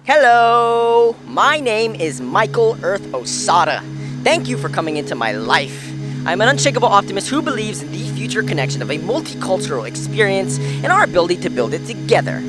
Hello, my name is Michael Earth Osada. Thank you for coming into my life. I'm an unshakable optimist who believes in the future connection of a multicultural experience and our ability to build it together.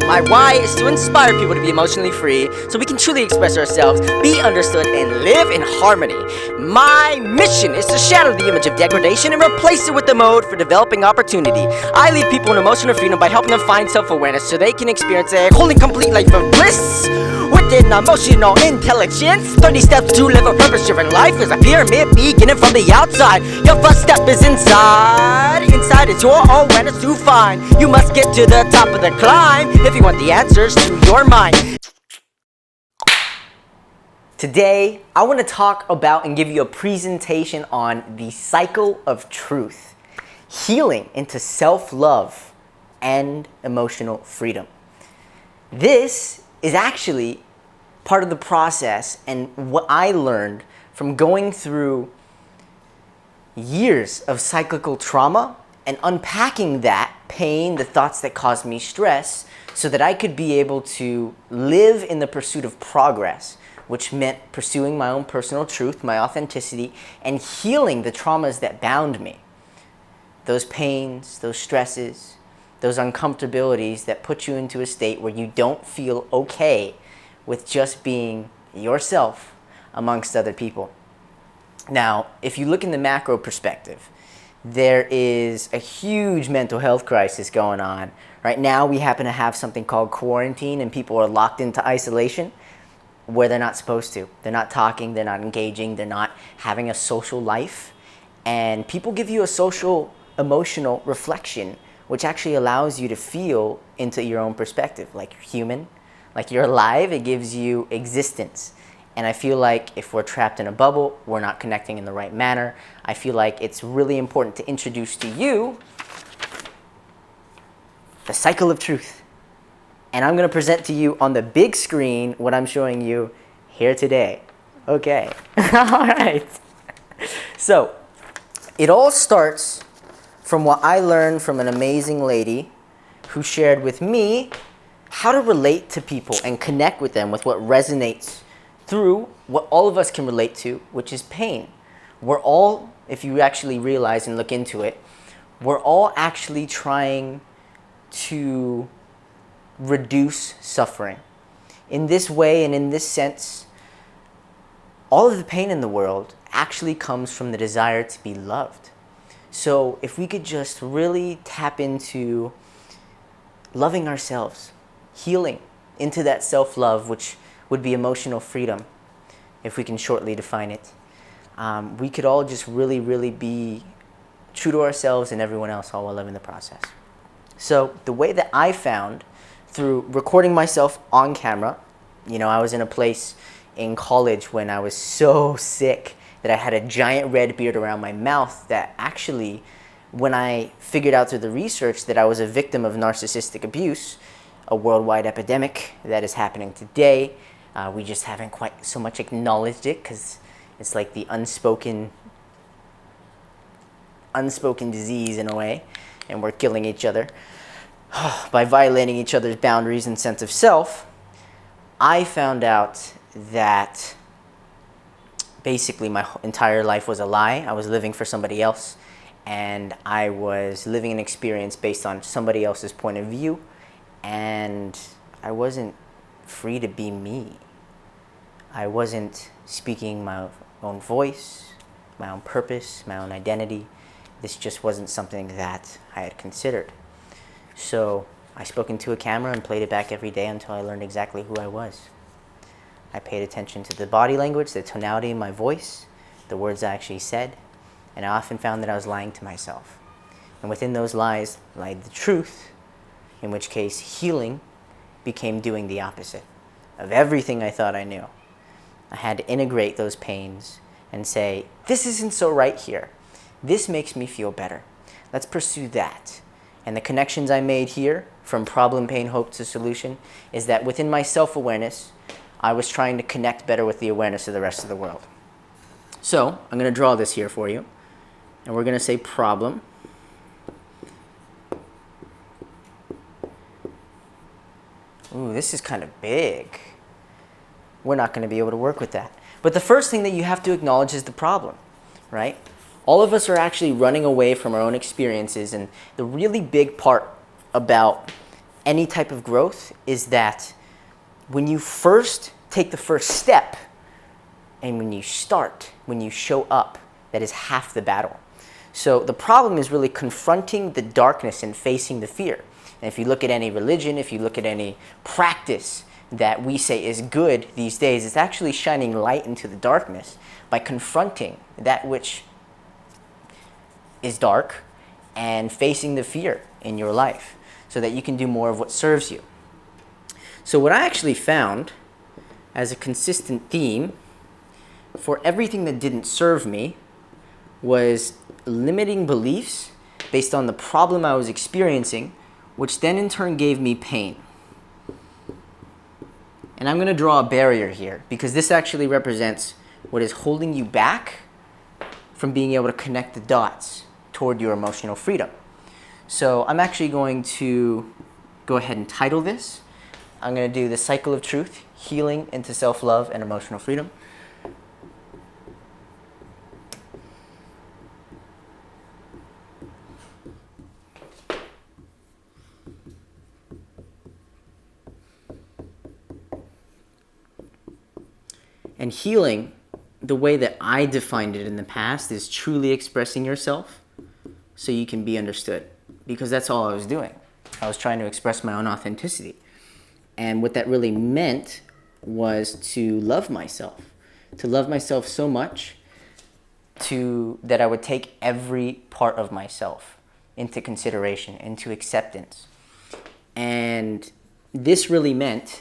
My why is to inspire people to be emotionally free so we can truly express ourselves, be understood, and live in harmony. My mission is to shatter the image of degradation and replace it with the mode for developing opportunity. I lead people in emotional freedom by helping them find self-awareness so they can experience a whole and complete life of bliss. Within emotional intelligence, 30 steps to live a purpose-driven life is a pyramid beginning from the outside. Your first step is inside. Inside is your awareness to find. You must get to the top of the climb if you want the answers to your mind. Today, I want to talk about and give you a presentation on the cycle of truth, healing into self-love and emotional freedom. This is actually part of the process and what I learned from going through years of cyclical trauma and unpacking that pain, the thoughts that caused me stress, so that I could be able to live in the pursuit of progress, which meant pursuing my own personal truth, my authenticity, and healing the traumas that bound me. Those pains, those stresses, those uncomfortabilities that put you into a state where you don't feel okay with just being yourself amongst other people. Now, if you look in the macro perspective, there is a huge mental health crisis going on. Right now, we happen to have something called quarantine, and people are locked into isolation where they're not supposed to. They're not talking, they're not engaging, they're not having a social life. And people give you a social, emotional reflection, which actually allows you to feel into your own perspective, like you're human, like you're alive. It gives you existence. And I feel like if we're trapped in a bubble, we're not connecting in the right manner. I feel like it's really important to introduce to you the cycle of truth. And I'm going to present to you on the big screen what I'm showing you here today. Okay. All right. So it all starts from what I learned from an amazing lady who shared with me how to relate to people and connect with them with what resonates through what all of us can relate to, which is pain. We're all, if you actually realize and look into it, we're all actually trying to reduce suffering. In this way and in this sense, all of the pain in the world actually comes from the desire to be loved. So if we could just really tap into loving ourselves, healing into that self-love, which would be emotional freedom, if we can shortly define it, we could all just really, really be true to ourselves and everyone else all while living the process. So the way that I found through recording myself on camera, I was in a place in college when I was so sick that I had a giant red beard around my mouth that actually, when I figured out through the research that I was a victim of narcissistic abuse, a worldwide epidemic that is happening today, we just haven't quite so much acknowledged it because it's like the unspoken disease in a way, and we're killing each other by violating each other's boundaries and sense of self. I found out that basically my entire life was a lie. I was living for somebody else, and I was living an experience based on somebody else's point of view, and I wasn't free to be me. I wasn't speaking my own voice, my own purpose, my own identity. This just wasn't something that I had considered. So I spoke into a camera and played it back every day until I learned exactly who I was. I paid attention to the body language, the tonality of my voice, the words I actually said, and I often found that I was lying to myself. And within those lies lied the truth, in which case healing became doing the opposite of everything I thought I knew. I had to integrate those pains and say, this isn't so right here. This makes me feel better. Let's pursue that. And the connections I made here, from problem, pain, hope to solution, is that within my self-awareness, I was trying to connect better with the awareness of the rest of the world. So I'm going to draw this here for you. And we're going to say problem. Ooh, this is kind of big. We're not going to be able to work with that. But the first thing that you have to acknowledge is the problem, right? All of us are actually running away from our own experiences, and the really big part about any type of growth is that when you first take the first step, and when you start, when you show up, that is half the battle. So the problem is really confronting the darkness and facing the fear. And if you look at any religion, if you look at any practice that we say is good these days, it's actually shining light into the darkness by confronting that which is dark and facing the fear in your life so that you can do more of what serves you. So what I actually found as a consistent theme for everything that didn't serve me was limiting beliefs based on the problem I was experiencing, which then in turn gave me pain. And I'm going to draw a barrier here because this actually represents what is holding you back from being able to connect the dots toward your emotional freedom. So I'm actually going to go ahead and title this. I'm going to do the cycle of truth, healing into self-love and emotional freedom. And healing, the way that I defined it in the past, is truly expressing yourself so you can be understood. Because that's all I was doing. I was trying to express my own authenticity. And what that really meant was to love myself. To love myself so much that I would take every part of myself into consideration, into acceptance. And this really meant,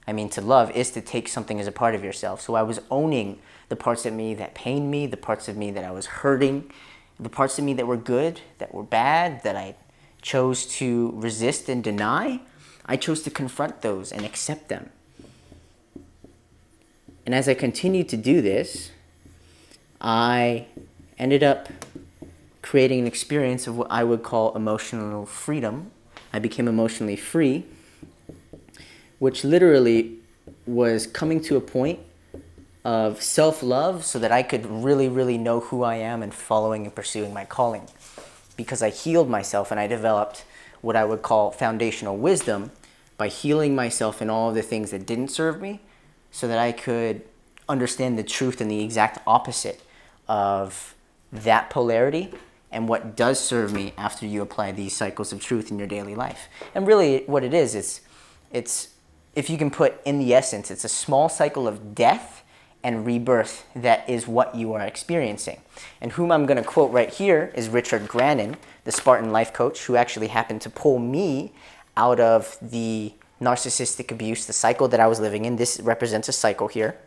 to love is to take something as a part of yourself. So I was owning the parts of me that pained me, the parts of me that I was hurting, the parts of me that were good, that were bad, that I chose to resist and deny. I chose to confront those and accept them. And as I continued to do this, I ended up creating an experience of what I would call emotional freedom. I became emotionally free, which literally was coming to a point of self-love so that I could really, really know who I am and following and pursuing my calling. Because I healed myself and I developed what I would call foundational wisdom by healing myself in all of the things that didn't serve me so that I could understand the truth and the exact opposite of that polarity and what does serve me after you apply these cycles of truth in your daily life. And really what it is, it's if you can put in the essence, it's a small cycle of death and rebirth that is what you are experiencing. And whom I'm going to quote right here is Richard Grannon, the Spartan life coach, who actually happened to pull me out of the narcissistic abuse, the cycle that I was living in. This represents a cycle here.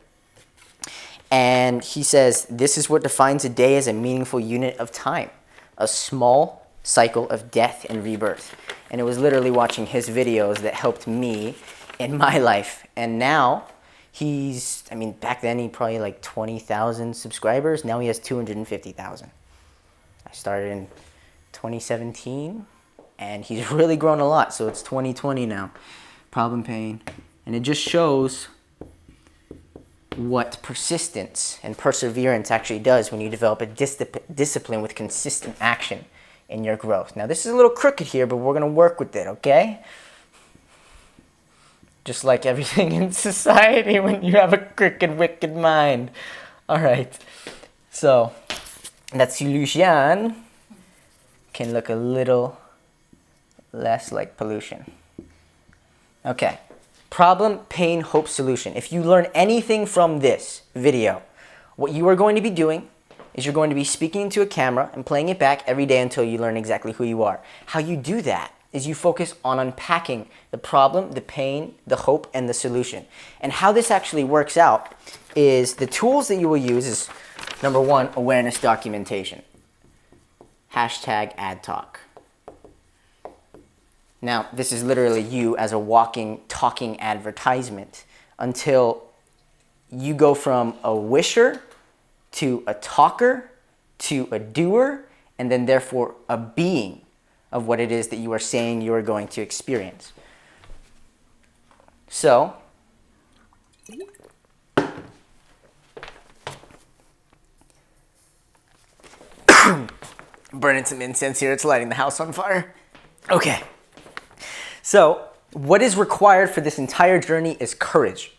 And he says, this is what defines a day as a meaningful unit of time, a small cycle of death and rebirth. And it was literally watching his videos that helped me in my life. And now he's, back then he probably like 20,000 subscribers. Now he has 250,000. I started in 2017 and he's really grown a lot. So it's 2020 now. Problem Pain. And it just shows what persistence and perseverance actually does when you develop a discipline with consistent action in your growth. Now this is a little crooked here, but we're going to work with it, okay? Just like everything in society when you have a crooked, wicked mind. All right. So that solution can look a little less like pollution. Okay. Problem, pain, hope, solution. If you learn anything from this video, what you are going to be doing is you're going to be speaking into a camera and playing it back every day until you learn exactly who you are. How you do that is you focus on unpacking the problem, the pain, the hope, and the solution. And how this actually works out is the tools that you will use is, number one, awareness documentation. #AdTalk. Now, this is literally you as a walking, talking advertisement until you go from a wisher to a talker to a doer and then therefore a being of what it is that you are saying you are going to experience. So, burning some incense here. It's lighting the house on fire. Okay. So, what is required for this entire journey is courage.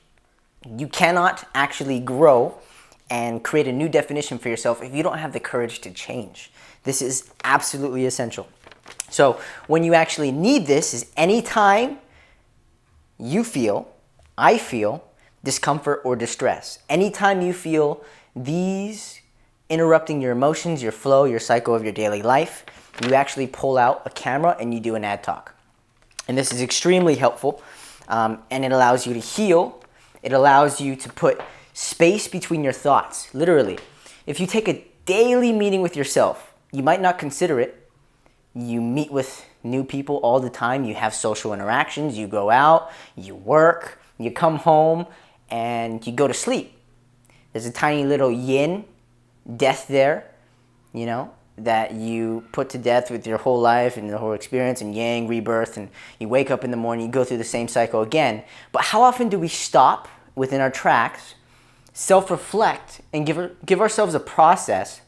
You cannot actually grow and create a new definition for yourself if you don't have the courage to change. This is absolutely essential. So, when you actually need this is anytime I feel discomfort or distress. Anytime you feel these interrupting your emotions, your flow, your cycle of your daily life, you actually pull out a camera and you do an ad talk. And this is extremely helpful, and it allows you to heal. It allows you to put space between your thoughts, literally. If you take a daily meeting with yourself, you might not consider it. You meet with new people all the time. You have social interactions. You go out, you work, you come home, and you go to sleep. There's a tiny little yin, death there, that you put to death with your whole life and the whole experience, and yang, rebirth, and you wake up in the morning, you go through the same cycle again. But how often do we stop within our tracks, self-reflect, and give ourselves a process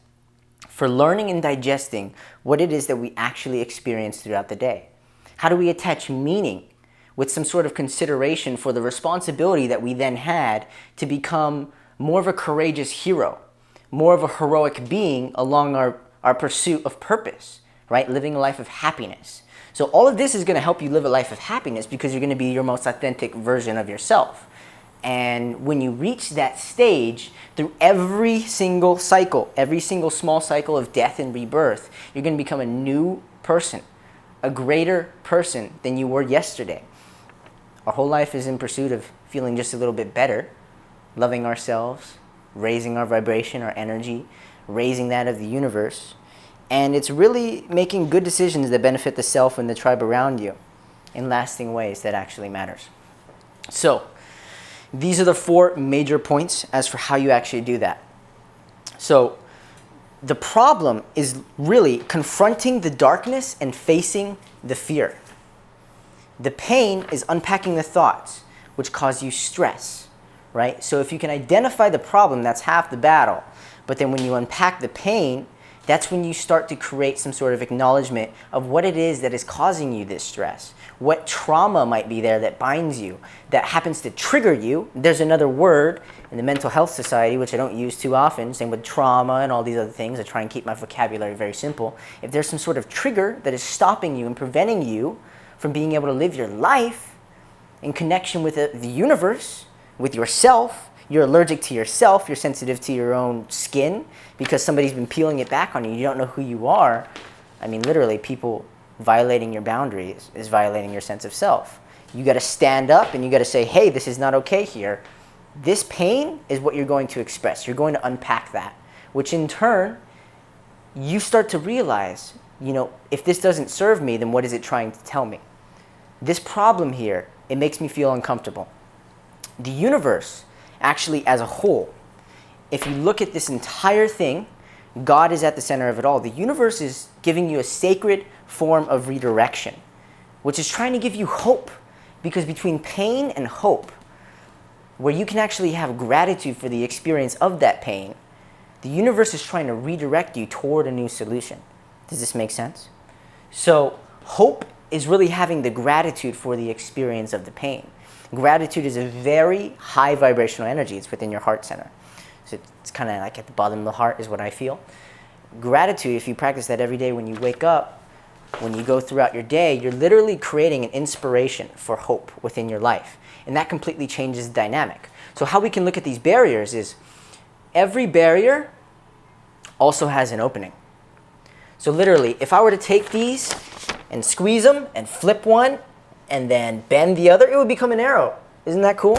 for learning and digesting what it is that we actually experience throughout the day? How do we attach meaning with some sort of consideration for the responsibility that we then had to become more of a courageous hero, more of a heroic being along our pursuit of purpose, right? Living a life of happiness. So all of this is going to help you live a life of happiness because you're going to be your most authentic version of yourself. And when you reach that stage, through every single cycle, every single small cycle of death and rebirth, you're going to become a new person, a greater person than you were yesterday. Our whole life is in pursuit of feeling just a little bit better, loving ourselves, raising our vibration, our energy, raising that of the universe. And it's really making good decisions that benefit the self and the tribe around you in lasting ways that actually matters. So, these are the 4 major points as for how you actually do that. So, the problem is really confronting the darkness and facing the fear. The pain is unpacking the thoughts, which cause you stress, right? So if you can identify the problem, that's half the battle. But then when you unpack the pain, that's when you start to create some sort of acknowledgement of what it is that is causing you this stress. What trauma might be there that binds you, that happens to trigger you. There's another word in the Mental Health Society, which I don't use too often, same with trauma and all these other things. I try and keep my vocabulary very simple. If there's some sort of trigger that is stopping you and preventing you from being able to live your life in connection with the universe, with yourself, you're allergic to yourself, you're sensitive to your own skin because somebody's been peeling it back on you, you don't know who you are. I mean, literally, people violating your boundaries is violating your sense of self. You got to stand up and you got to say, hey, this is not okay here. This pain is what you're going to express. You're going to unpack that, which in turn, you start to realize, if this doesn't serve me, then what is it trying to tell me? This problem here, it makes me feel uncomfortable. The universe, actually as a whole, if you look at this entire thing, God is at the center of it all. The universe is giving you a sacred form of redirection, which is trying to give you hope. Because between pain and hope, where you can actually have gratitude for the experience of that pain, the universe is trying to redirect you toward a new solution. Does this make sense? So hope is really having the gratitude for the experience of the pain. Gratitude is a very high vibrational energy. It's within your heart center. So it's kind of like at the bottom of the heart is what I feel. Gratitude, if you practice that every day when you wake up, when you go throughout your day, you're literally creating an inspiration for hope within your life. And that completely changes the dynamic. So how we can look at these barriers is every barrier also has an opening. So literally, if I were to take these and squeeze them and flip one and then bend the other, it would become an arrow. Isn't that cool?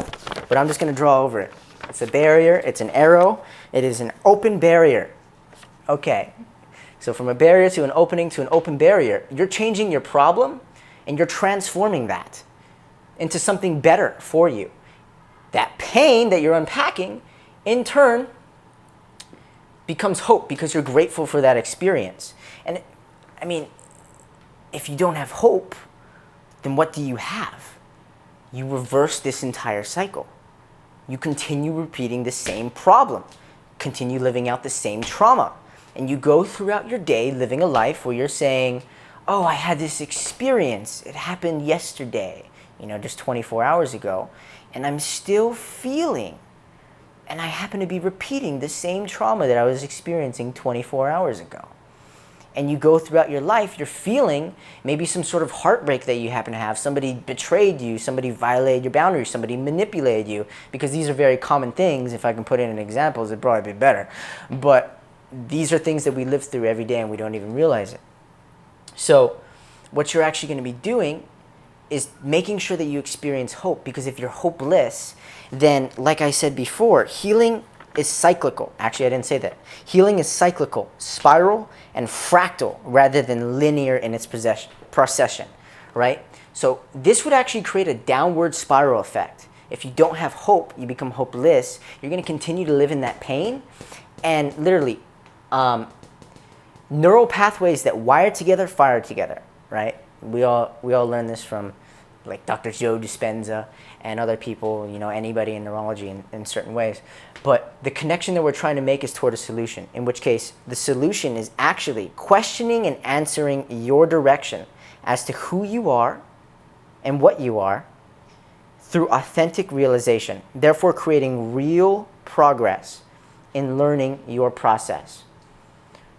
But I'm just going to draw over it. It's a barrier. It's an arrow. It is an open barrier. Okay. So from a barrier to an open barrier, you're changing your problem and you're transforming that into something better for you. That pain that you're unpacking, in turn, becomes hope because you're grateful for that experience. And I mean, if you don't have hope, then what do you have? you reverse this entire cycle. You continue repeating the same problem, continue living out the same trauma. And you go throughout your day living a life where you're saying, oh, I had this experience. It happened yesterday, just 24 hours ago. And I'm still feeling. And I happen to be repeating the same trauma that I was experiencing 24 hours ago. And you go throughout your life, you're feeling maybe some sort of heartbreak that you happen to have. Somebody betrayed you, somebody violated your boundaries, somebody manipulated you. Because these are very common things. If I can put it in examples, it'd probably be better. But these are things that we live through every day and we don't even realize it. So what you're actually going to be doing is making sure that you experience hope. Because if you're hopeless, then like I said before, healing is cyclical. Actually, I didn't say that. Healing is cyclical, spiral, and fractal rather than linear in its procession, right? So this would actually create a downward spiral effect. If you don't have hope, you become hopeless, you're going to continue to live in that pain. And literally, neural pathways that wire together, fire together, right? We all learn this from like Dr. Joe Dispenza and other people, anybody in neurology in certain ways. But the connection that we're trying to make is toward a solution, in which case the solution is actually questioning and answering your direction as to who you are and what you are through authentic realization, therefore creating real progress in learning your process.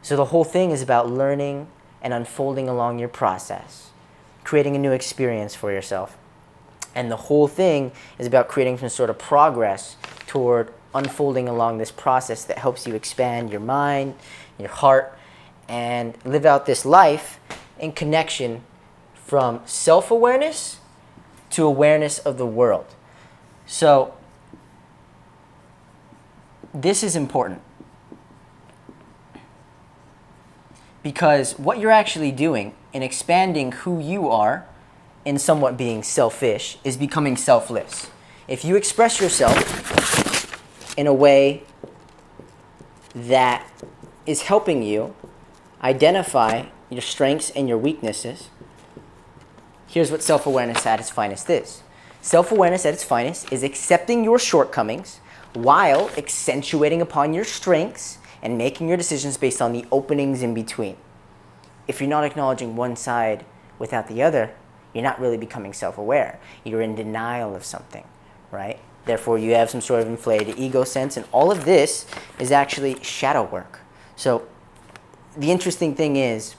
So the whole thing is about learning and unfolding along your process, creating a new experience for yourself. And the whole thing is about creating some sort of progress toward unfolding along this process that helps you expand your mind, your heart, and live out this life in connection from self-awareness to awareness of the world. So this is important because what you're actually doing in expanding who you are in somewhat being selfish is becoming selfless. If you express yourself in a way that is helping you identify your strengths and your weaknesses, here's what self-awareness at its finest is. Self-awareness at its finest is accepting your shortcomings while accentuating upon your strengths and making your decisions based on the openings in between. If you're not acknowledging one side without the other, you're not really becoming self-aware. You're in denial of something, right? Therefore, you have some sort of inflated ego sense, and all of this is actually shadow work. So the interesting thing is,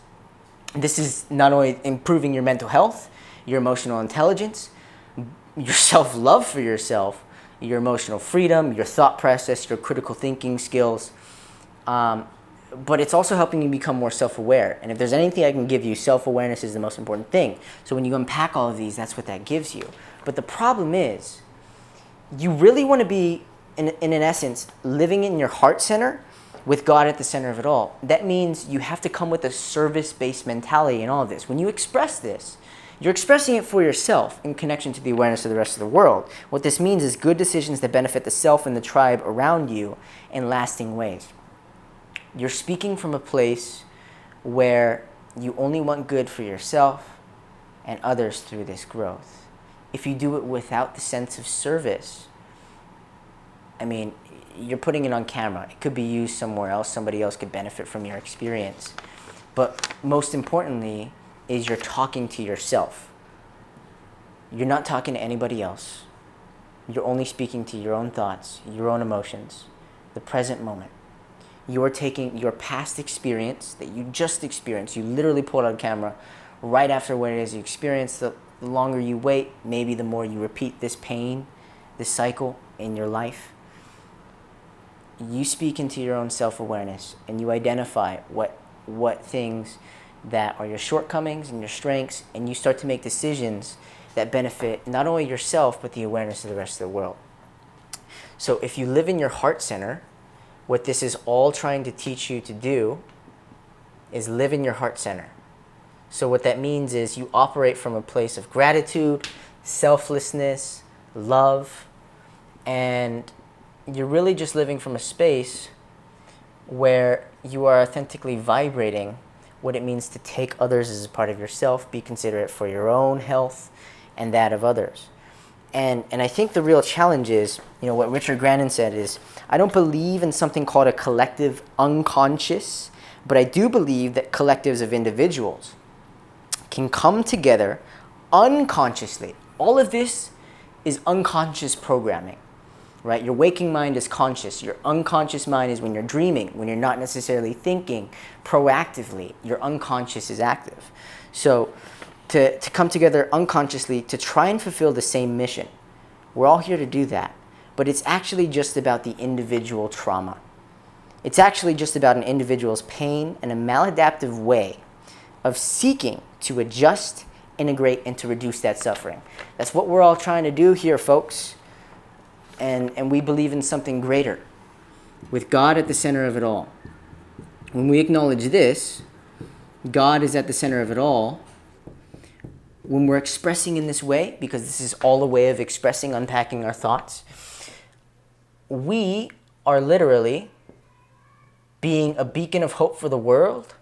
this is not only improving your mental health, your emotional intelligence, your self-love for yourself, your emotional freedom, your thought process, your critical thinking skills, but it's also helping you become more self-aware. And if there's anything I can give you, self-awareness is the most important thing. So when you unpack all of these, that's what that gives you. But the problem is, you really want to be, in an essence, living in your heart center with God at the center of it all. That means you have to come with a service-based mentality in all of this. When you express this, you're expressing it for yourself in connection to the awareness of the rest of the world. What this means is good decisions that benefit the self and the tribe around you in lasting ways. You're speaking from a place where you only want good for yourself and others through this growth. If you do it without the sense of service, you're putting it on camera. It could be used somewhere else. Somebody else could benefit from your experience. But most importantly is you're talking to yourself. You're not talking to anybody else. You're only speaking to your own thoughts, your own emotions, the present moment. You are taking your past experience that you just experienced. You literally pulled on camera right after what it is you experienced. The longer you wait, maybe the more you repeat this pain, this cycle in your life. You speak into your own self-awareness and you identify what things that are your shortcomings and your strengths, and you start to make decisions that benefit not only yourself but the awareness of the rest of the world. So if you live in your heart center, what this is all trying to teach you to do is live in your heart center. So what that means is you operate from a place of gratitude, selflessness, love, and you're really just living from a space where you are authentically vibrating what it means to take others as a part of yourself, be considerate for your own health and that of others. And I think the real challenge is, what Richard Grandin said is, I don't believe in something called a collective unconscious, but I do believe that collectives of individuals can come together unconsciously. All of this is unconscious programming, right? Your waking mind is conscious. Your unconscious mind is when you're dreaming, when you're not necessarily thinking proactively. Your unconscious is active. So to come together unconsciously to try and fulfill the same mission. We're all here to do that. But it's actually just about the individual trauma. It's actually just about an individual's pain and a maladaptive way of seeking to adjust, integrate, and to reduce that suffering. That's what we're all trying to do here, folks. And we believe in something greater, with God at the center of it all. When we acknowledge this, God is at the center of it all. When we're expressing in this way, because this is all a way of expressing, unpacking our thoughts, we are literally being a beacon of hope for the world,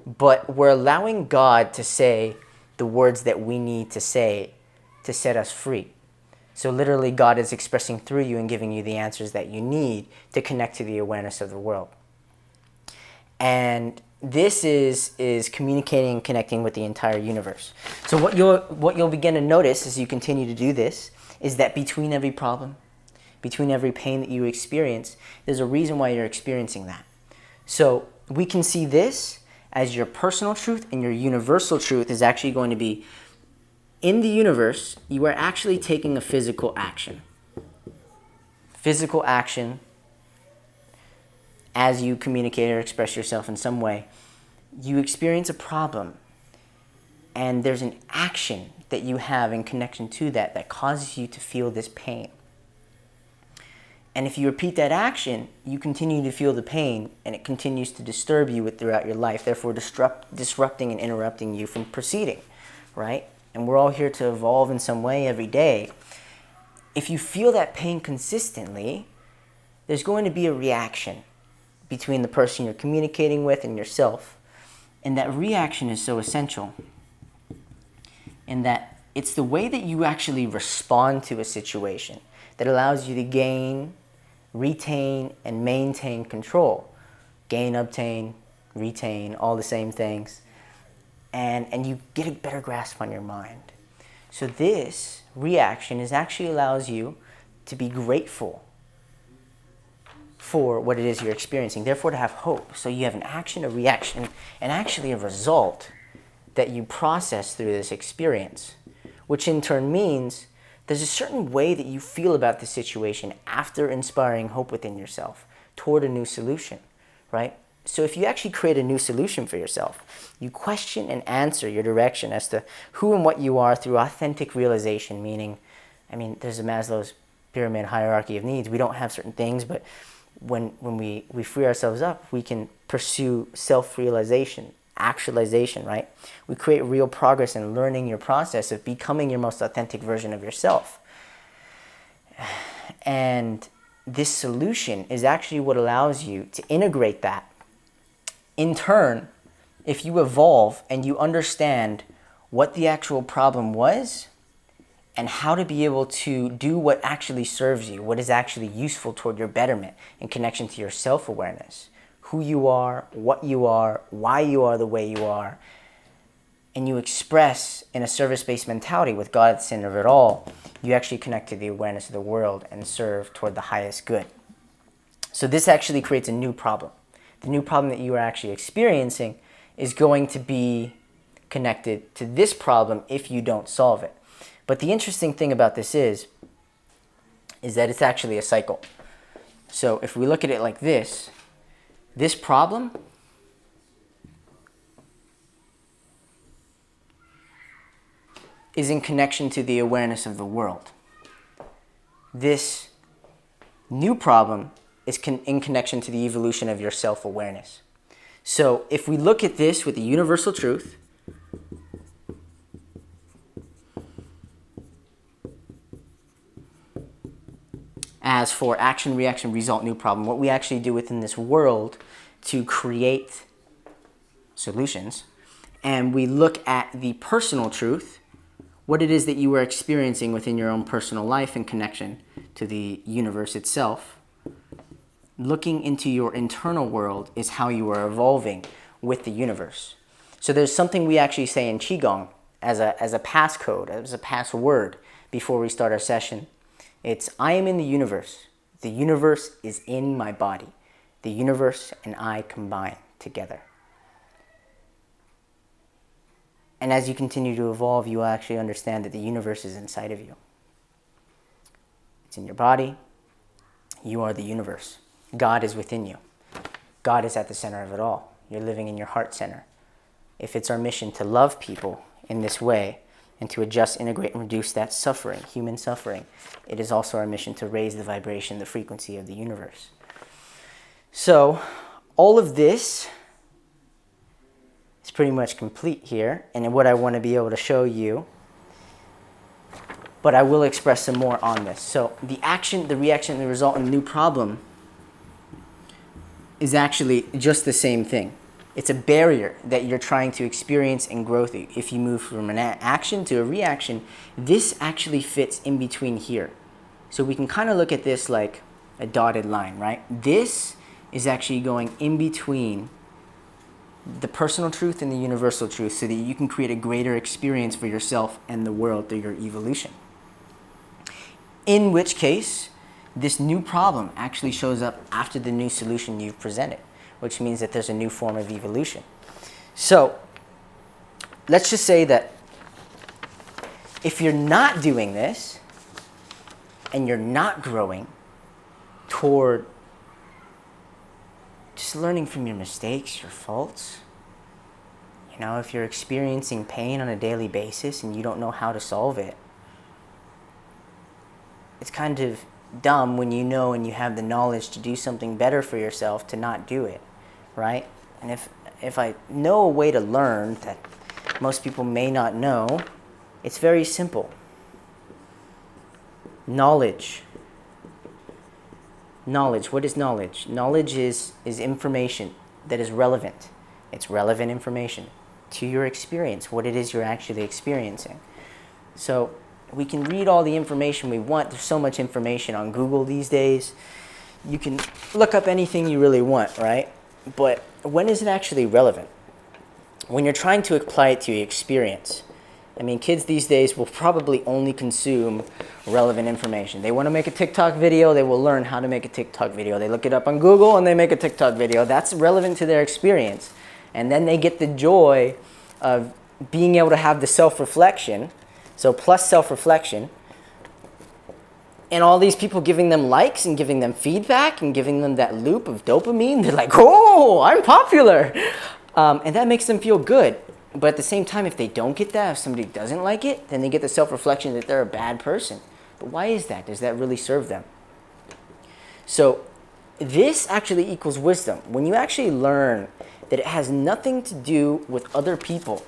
but we're allowing God to say the words that we need to say to set us free. So literally, God is expressing through you and giving you the answers that you need to connect to the awareness of the world. And this is communicating and connecting with the entire universe. So what you'll begin to notice as you continue to do this is that between every problem, between every pain that you experience, there's a reason why you're experiencing that. So we can see this as your personal truth, and your universal truth is actually going to be, in the universe, you are actually taking a physical action. Physical action as you communicate or express yourself in some way. You experience a problem, and there's an action that you have in connection to that causes you to feel this pain. And if you repeat that action, you continue to feel the pain, and it continues to disturb you throughout your life, therefore disrupting and interrupting you from proceeding, right? And we're all here to evolve in some way every day. If you feel that pain consistently, there's going to be a reaction between the person you're communicating with and yourself. And that reaction is so essential in that it's the way that you actually respond to a situation that allows you to gain, retain, and maintain control. Gain, obtain, retain, all the same things. And you get a better grasp on your mind. So this reaction actually allows you to be grateful for what it is you're experiencing, therefore to have hope. So you have an action, a reaction, and actually a result that you process through this experience, which in turn means there's a certain way that you feel about the situation after inspiring hope within yourself toward a new solution, right? So if you actually create a new solution for yourself, you question and answer your direction as to who and what you are through authentic realization, meaning, there's a Maslow's pyramid hierarchy of needs. We don't have certain things, but when we free ourselves up, we can pursue self-realization, actualization, right? We create real progress in learning your process of becoming your most authentic version of yourself. And this solution is actually what allows you to integrate that. In turn, if you evolve and you understand what the actual problem was and how to be able to do what actually serves you, what is actually useful toward your betterment in connection to your self-awareness, who you are, what you are, why you are the way you are, and you express in a service-based mentality with God at the center of it all, you actually connect to the awareness of the world and serve toward the highest good. So this actually creates a new problem. The new problem that you are actually experiencing is going to be connected to this problem if you don't solve it. But the interesting thing about this is that it's actually a cycle. So if we look at it like this problem is in connection to the awareness of the world. This new problem is in connection to the evolution of your self-awareness. So if we look at this with the universal truth, as for action, reaction, result, new problem, what we actually do within this world to create solutions, and we look at the personal truth, what it is that you are experiencing within your own personal life in connection to the universe itself. Looking into your internal world is how you are evolving with the universe. So there's something we actually say in Qigong as a passcode, as a password before we start our session. It's, I am in the universe. The universe is in my body. The universe and I combine together. And as you continue to evolve, you will actually understand that the universe is inside of you. It's in your body. You are the universe. God is within you. God is at the center of it all. You're living in your heart center. If it's our mission to love people in this way and to adjust, integrate, and reduce that suffering, human suffering, it is also our mission to raise the vibration, the frequency of the universe. So all of this is pretty much complete here, and what I want to be able to show you, but I will express some more on this. So the action, the reaction, the result, and the new problem is actually just the same thing. It's a barrier that you're trying to experience and grow through. If you move from an action to a reaction, this actually fits in between here. So we can kind of look at this like a dotted line, right? This is actually going in between the personal truth and the universal truth so that you can create a greater experience for yourself and the world through your evolution. In which case, this new problem actually shows up after the new solution you've presented, which means that there's a new form of evolution. So let's just say that if you're not doing this and you're not growing toward just learning from your mistakes, your faults, you know, if you're experiencing pain on a daily basis and you don't know how to solve it, it's kind of dumb when you know and you have the knowledge to do something better for yourself to not do it, right? And if I know a way to learn that most people may not know, it's very simple. Knowledge. Knowledge. What is knowledge? Knowledge is information that is relevant. It's relevant information to your experience, what it is you're actually experiencing. So we can read all the information we want. There's so much information on Google these days. You can look up anything you really want, right? But when is it actually relevant? When you're trying to apply it to your experience. I mean, kids these days will probably only consume relevant information. They want to make a TikTok video, they will learn how to make a TikTok video. They look it up on Google and they make a TikTok video. That's relevant to their experience. And then they get the joy of being able to have the self-reflection. So plus self-reflection, and all these people giving them likes and giving them feedback and giving them that loop of dopamine. They're like, oh, I'm popular. And that makes them feel good. But at the same time, if they don't get that, if somebody doesn't like it, then they get the self-reflection that they're a bad person. But why is that? Does that really serve them? So this actually equals wisdom. When you actually learn that it has nothing to do with other people,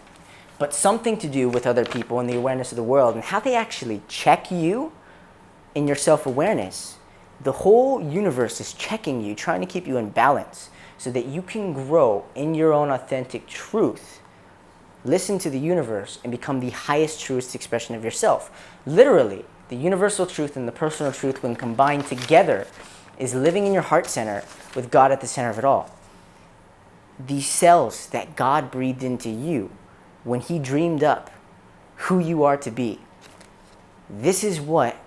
but something to do with other people and the awareness of the world and how they actually check you in your self-awareness. The whole universe is checking you, trying to keep you in balance so that you can grow in your own authentic truth. Listen to the universe and become the highest, truest expression of yourself. Literally, the universal truth and the personal truth, when combined together, is living in your heart center with God at the center of it all. These cells that God breathed into you when He dreamed up who you are to be. This is what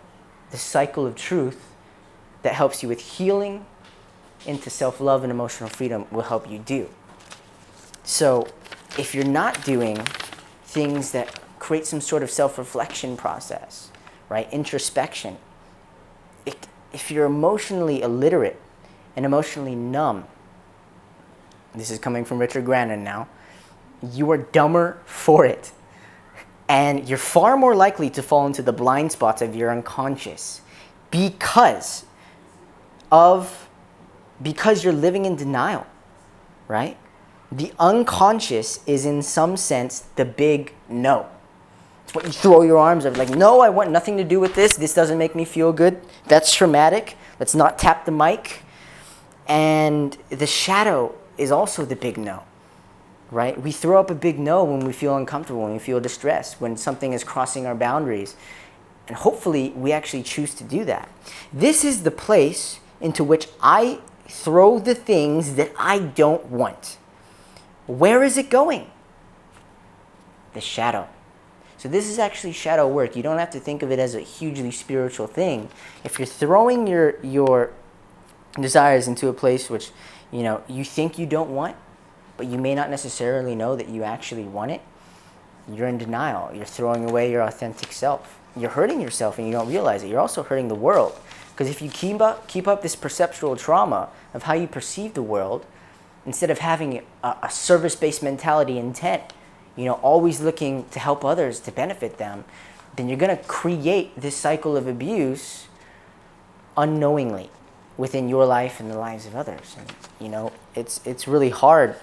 the cycle of truth that helps you with healing into self-love and emotional freedom will help you do. So if you're not doing things that create some sort of self-reflection process, right, introspection, if you're emotionally illiterate and emotionally numb, this is coming from Richard Grannon now, you are dumber for it. And you're far more likely to fall into the blind spots of your unconscious because you're living in denial, right? The unconscious is in some sense the big no. It's what you throw your arms up like, no, I want nothing to do with this. This doesn't make me feel good. That's traumatic. Let's not tap the mic. And the shadow is also the big no. right? We throw up a big no when we feel uncomfortable, when we feel distressed, when something is crossing our boundaries. And hopefully we actually choose to do that. This is the place into which I throw the things that I don't want. Where is it going? The shadow. So this is actually shadow work. You don't have to think of it as a hugely spiritual thing. If you're throwing your desires into a place which, you think you don't want, but you may not necessarily know that you actually want it, you're in denial. You're throwing away your authentic self. You're hurting yourself and you don't realize it. You're also hurting the world. Because if you keep up this perceptual trauma of how you perceive the world, instead of having a service-based mentality intent, always looking to help others, to benefit them, then you're going to create this cycle of abuse unknowingly within your life and the lives of others. And, it's really hard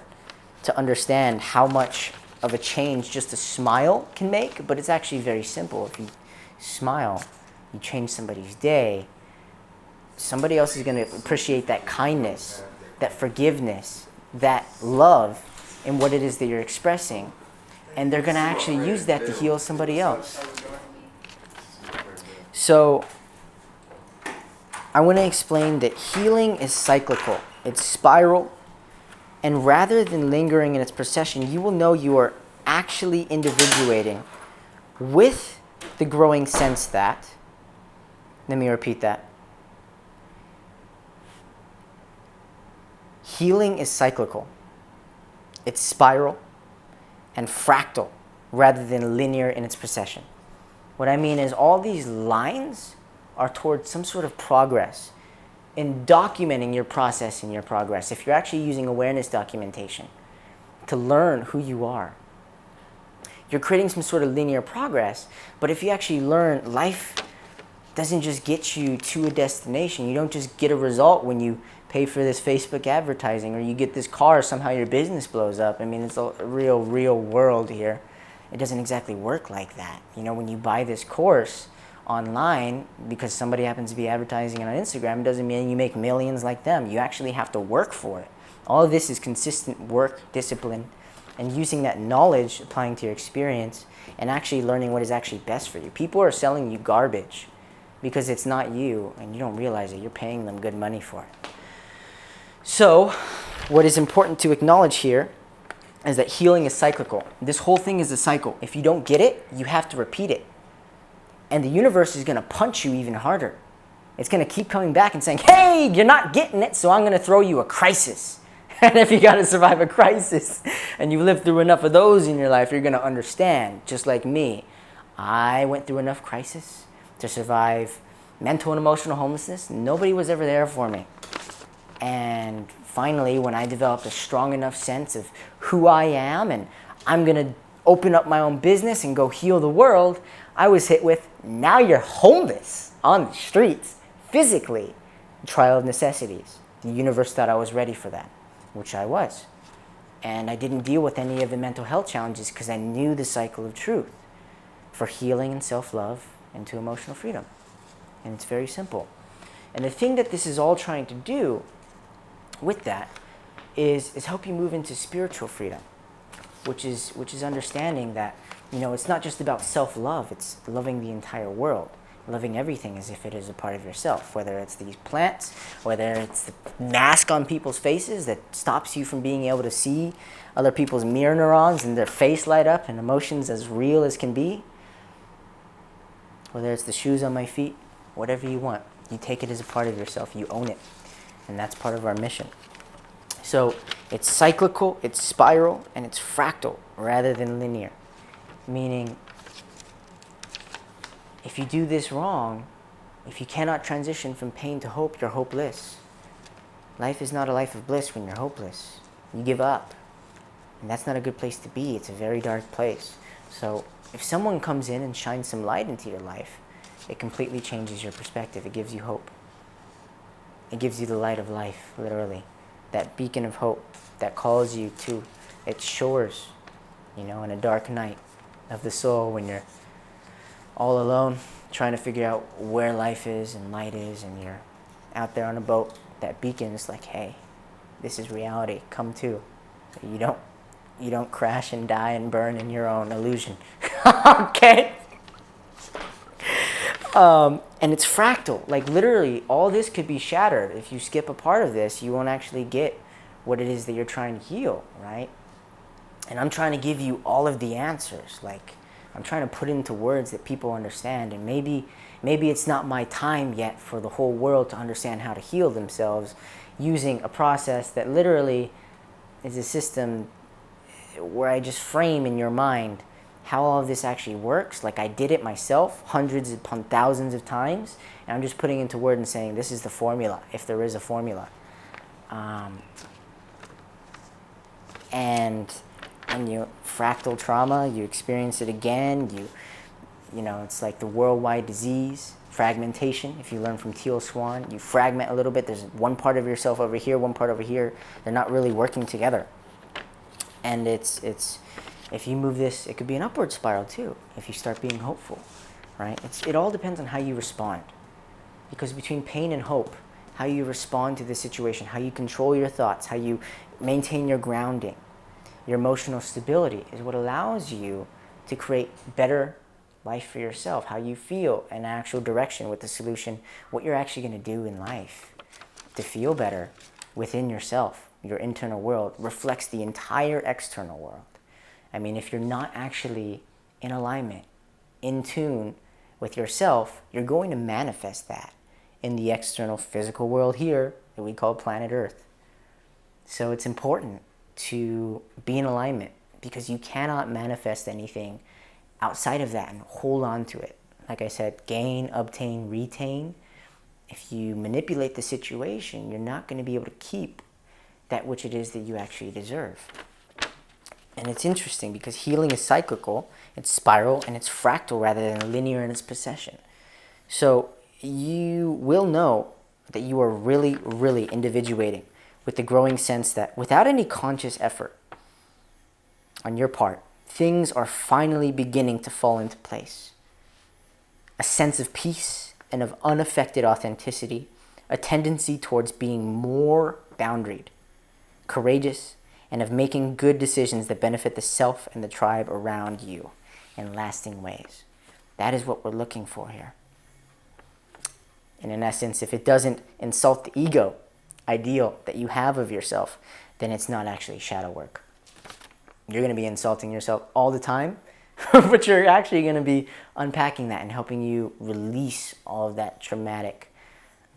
to understand how much of a change just a smile can make, but it's actually very simple. If you smile, you change somebody's day, somebody else is going to appreciate that kindness, that forgiveness, that love in what it is that you're expressing, and they're going to actually use that to heal somebody else. So I want to explain that healing is cyclical. It's spiral. And rather than lingering in its procession, you will know you are actually individuating with the growing sense that, let me repeat that. Healing is cyclical. It's spiral and fractal rather than linear in its procession. What I mean is all these lines are towards some sort of progress in documenting your process and your progress. If you're actually using awareness documentation to learn who you are, you're creating some sort of linear progress. But if you actually learn, life doesn't just get you to a destination. You don't just get a result when you pay for this Facebook advertising or you get this car, somehow your business blows up. I mean, it's a real world here. It doesn't exactly work like that. When you buy this course online because somebody happens to be advertising it on Instagram, it doesn't mean you make millions like them. You actually have to work for it. All of this is consistent work, discipline, and using that knowledge, applying to your experience, and actually learning what is actually best for you. People are selling you garbage because it's not you, and you don't realize it. You're paying them good money for it. So, what is important to acknowledge here is that healing is cyclical. This whole thing is a cycle. If you don't get it, you have to repeat it. And the universe is going to punch you even harder. It's going to keep coming back and saying, hey, you're not getting it, so I'm going to throw you a crisis. And if you got to survive a crisis and you lived through enough of those in your life, you're going to understand, just like me. I went through enough crisis to survive mental and emotional homelessness. Nobody was ever there for me. And finally, when I developed a strong enough sense of who I am and I'm going to open up my own business and go heal the world, I was hit with, now you're homeless on the streets, physically. Trial of necessities. The universe thought I was ready for that, which I was. And I didn't deal with any of the mental health challenges because I knew the cycle of truth for healing and self-love into emotional freedom. And it's very simple. And the thing that this is all trying to do with that is help you move into spiritual freedom, which is understanding that, it's not just about self-love, it's loving the entire world, loving everything as if it is a part of yourself, whether it's these plants, whether it's the mask on people's faces that stops you from being able to see other people's mirror neurons and their face light up and emotions as real as can be, whether it's the shoes on my feet, whatever you want. You take it as a part of yourself, you own it. And that's part of our mission. So it's cyclical, it's spiral, and it's fractal rather than linear. Meaning, if you do this wrong, if you cannot transition from pain to hope, you're hopeless. Life is not a life of bliss when you're hopeless. You give up. And that's not a good place to be. It's a very dark place. So if someone comes in and shines some light into your life, it completely changes your perspective. It gives you hope. It gives you the light of life, literally. That beacon of hope that calls you to its shores, in a dark night of the soul when you're all alone, trying to figure out where life is and light is, and you're out there on a boat. That beacon is like, hey, this is reality. Come to. So you don't you don't crash and die and burn in your own illusion. Okay? And it's fractal. Like literally, all this could be shattered. If you skip a part of this, you won't actually get what it is that you're trying to heal, right? And I'm trying to give you all of the answers. Like, I'm trying to put into words that people understand. And maybe it's not my time yet for the whole world to understand how to heal themselves using a process that literally is a system where I just frame in your mind how all of this actually works. Like I did it myself hundreds upon thousands of times, and I'm just putting into word and saying this is the formula, if there is a formula. And you fractal trauma, you experience it again, you know, it's like the worldwide disease, fragmentation. If you learn from Teal Swan, you fragment a little bit. There's one part of yourself over here, one part over here. They're not really working together. And it's if you move this, it could be an upward spiral too, if you start being hopeful, right? It all depends on how you respond. Because between pain and hope, how you respond to the situation, how you control your thoughts, how you maintain your grounding, your emotional stability is what allows you to create better life for yourself, how you feel, an actual direction with the solution, what you're actually going to do in life to feel better within yourself. Your internal world reflects the entire external world. I mean, if you're not actually in alignment, in tune with yourself, you're going to manifest that in the external physical world here that we call planet Earth. So it's important to be in alignment because you cannot manifest anything outside of that and hold on to it. Like I said, gain, obtain, retain. If you manipulate the situation, you're not going to be able to keep that which it is that you actually deserve. And it's interesting because healing is cyclical, it's spiral, and it's fractal rather than linear in its procession. So you will know that you are really, really individuating with the growing sense that without any conscious effort on your part, things are finally beginning to fall into place. A sense of peace and of unaffected authenticity, a tendency towards being more boundaried, courageous, and of making good decisions that benefit the self and the tribe around you in lasting ways. That is what we're looking for here. And in essence, if it doesn't insult the ego ideal that you have of yourself, then it's not actually shadow work. You're going to be insulting yourself all the time, but you're actually going to be unpacking that and helping you release all of that traumatic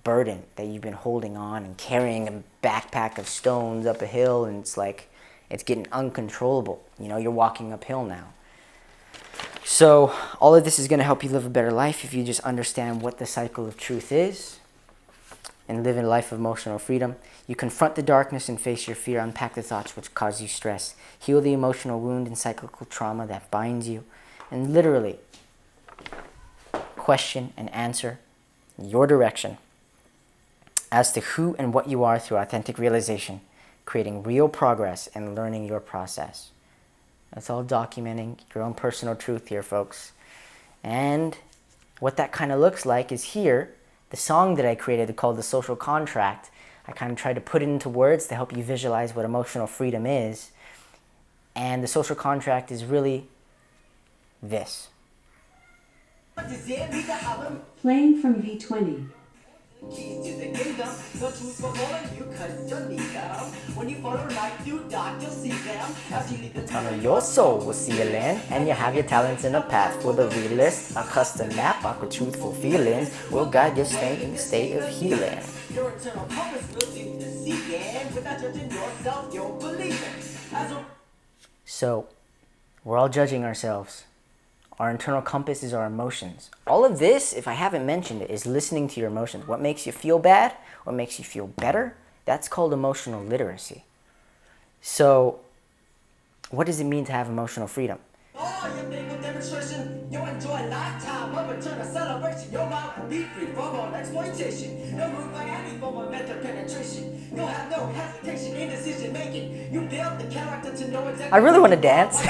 burden that you've been holding on and carrying a backpack of stones up a hill, and it's like it's getting uncontrollable. You know, you're walking uphill now. So all of this is going to help you live a better life if you just understand what the cycle of truth is and live a life of emotional freedom. You confront the darkness and face your fear, unpack the thoughts which cause you stress, heal the emotional wound and cyclical trauma that binds you, and literally question and answer your direction as to who and what you are through authentic realization, creating real progress and learning your process. That's all documenting your own personal truth here, folks. And what that kind of looks like is here, the song that I created called The Social Contract. I kind of tried to put it into words to help you visualize what emotional freedom is. And the social contract is really this. Playing from V20. Keys to the kingdom, no truth for calling you, cause you'll need them. When you follow like you dark, you'll see them. As you lead the Tunnel your soul will see a land, and you have your talents in a path for the realist. A custom map, awkward truthful feelings will guide your stay in the state of healing. your internal compass will do the seeking. Without judging yourself, you'll believe it. As a So, we're all judging ourselves. Our internal compass is our emotions. All of this, if I haven't mentioned it, is listening to your emotions. What makes you feel bad? What makes you feel better? That's called emotional literacy. So, what does it mean to have emotional freedom? oh, your big demonstration, you'll enjoy a lifetime of eternal celebration. Your mind will be free from all exploitation. No room for any form of mental penetration. You'll have no hesitation in decision making. You build the character to know exactly. I really want to dance.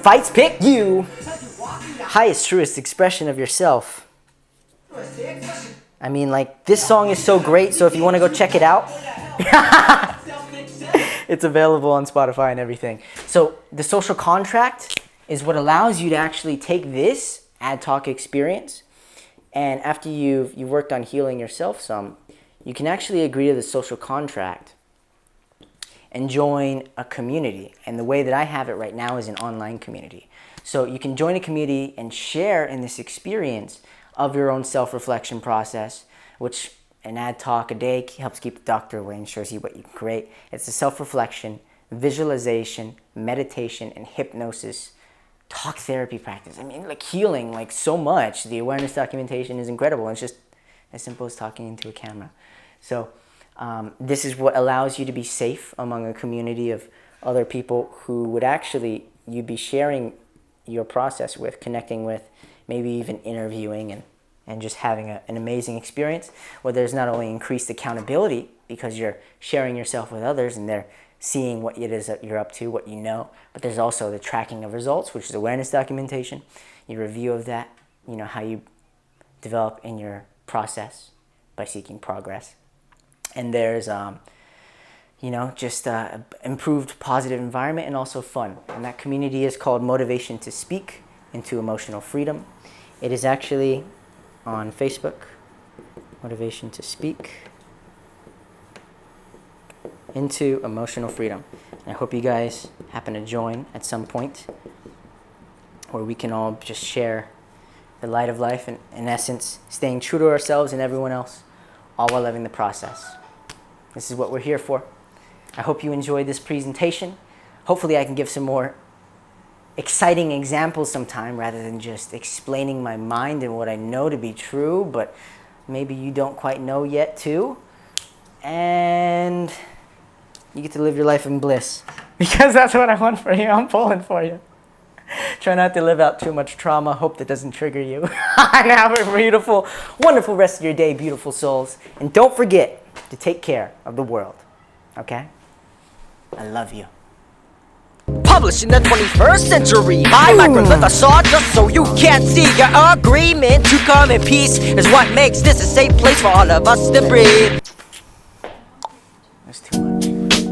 Fights pick you. Highest, truest expression of yourself. I mean, like, this song is so great, so if you want to go check it out. It's available on Spotify and everything. So the social contract is what allows you to actually take this ad talk experience, and after you've worked on healing yourself some, you can actually agree to the social contract and join a community. And the way that I have it right now is an online community. So you can join a community and share in this experience of your own self-reflection process, which an ad talk a day helps keep the doctor away and shows you what you can create. It's a self-reflection, visualization, meditation, and hypnosis talk therapy practice. I mean, like healing, like so much. The awareness documentation is incredible. It's just as simple as talking into a camera. So this is what allows you to be safe among a community of other people who would actually, you'd be sharing your process with, connecting with, maybe even interviewing and just having an amazing experience where there's not only increased accountability because you're sharing yourself with others and they're seeing what it is that you're up to, what you know, but there's also the tracking of results, which is awareness documentation, your review of that, you know, how you develop in your process by seeking progress. And there's, you know, just improved positive environment and also fun. And that community is called Motivation to Speak into Emotional Freedom. It is actually on Facebook, Motivation to Speak into Emotional Freedom. And I hope you guys happen to join at some point where we can all just share the light of life and, in essence, staying true to ourselves and everyone else, all while living the process. This is what we're here for. I hope you enjoyed this presentation. Hopefully I can give some more exciting examples sometime rather than just explaining my mind and what I know to be true, but maybe you don't quite know yet too. And you get to live your life in bliss because that's what I want for you. I'm pulling for you. Try not to live out too much trauma. Hope that doesn't trigger you. And have a beautiful, wonderful rest of your day, beautiful souls. And don't forget to take care of the world. Okay? I love you. Published in the 21st century by microlith Osada, just so you can't see your agreement to come in peace is what makes this a safe place for all of us to breathe. That's too much.